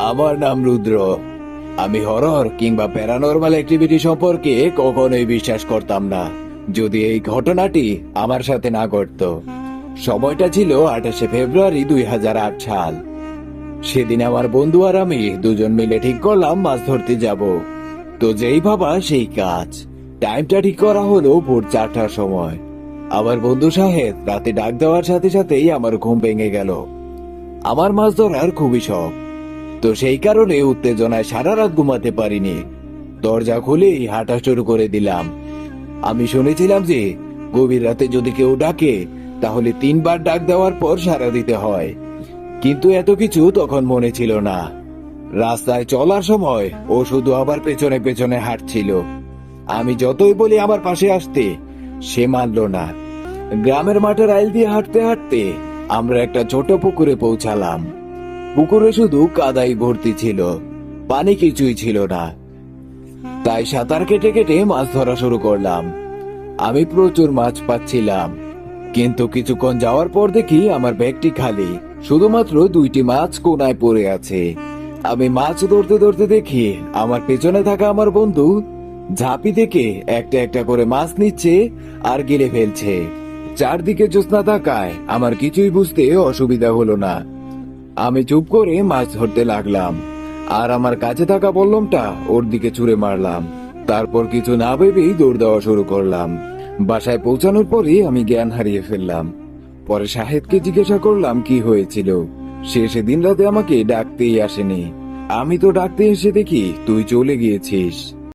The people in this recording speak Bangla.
আমার নাম রুদ্র। আমি হরর কিংবা প্যারানরমাল অ্যাক্টিভিটি সম্পর্কে কখনোই বিশ্বাস করতাম না, যদি এই ঘটনাটি আমার সাথে না ঘটতো। সময়টা ছিল 28শে ফেব্রুয়ারি 2008 সাল। সেদিন আমার বন্ধু আর আমি দুজন মিলে ঠিক করলাম মাছ ধরতে যাব। তো যেই ভাবা সেই কাজ। টাইমটা ঠিক করা হলো ভোর 4টার সময়। আমার বন্ধু সাহেব রাতে ডাক দেওয়ার সাথে সাথেই আমার ঘুম ভেঙে গেল। আমার মাছ ধরার খুবই শখ, তো সেই কারণে উত্তেজনায় সারা রাত ঘুমাতে পারিনি। দরজা খুলেই হাঁটা শুরু করে দিলাম। আমি শুনেছিলাম যে গভীর রাতে যদি কেউ ডাকে তাহলে 3বার ডাক দেওয়ার পর সাড়া দিতে হয়, কিন্তু এত কিছু তখন মনে ছিল না। রাস্তায় চলার সময় ও শুধু আমার পেছনে পেছনে হাঁটছিল। আমি যতই বলি আমার পাশে আসতে, সে মানল না। গ্রামের মাঠের আইল দিয়ে হাঁটতে হাঁটতে আমরা একটা ছোট পুকুরে পৌঁছালাম। পুকুরে শুধু কাদাই ভর্তি ছিল, পানি কিছুই ছিল না। তাই সাঁতার কেটে কেটে মাছ ধরা শুরু করলাম। আমি প্রচুর মাছ পাচ্ছিলাম, কিন্তু কিছুক্ষণ যাওয়ার পর দেখি আমার ব্যাগটি খালি, শুধুমাত্র 2টি মাছ কোনায় পড়ে আছে। আমি মাছ ধরতে ধরতে দেখি আমার পেছনে থাকা আমার বন্ধু ঝাঁপি থেকে একটা একটা করে মাছ নিচ্ছে আর গিলে ফেলছে। চারদিকে জ্যোৎস্না থাকায় আমার কিছুই বুঝতে অসুবিধা হলো না। আমি চুপ করে মাছ ধরতে লাগলাম, আর আমার কাছে থাকা বল্লমটা ওর দিকে ছুঁড়ে মারলাম। তারপর কিছু না ভেবেই দৌড় দেওয়া শুরু করলাম। বাসায় পৌঁছানোর পরে আমি জ্ঞান হারিয়ে ফেললাম। পরে সাহেবকে জিজ্ঞাসা করলাম কি হয়েছিল। সে সেদিন রাতে আমাকে ডাকতেই আসেনি। আমি তো ডাকতে এসে দেখি তুই চলে গিয়েছিস।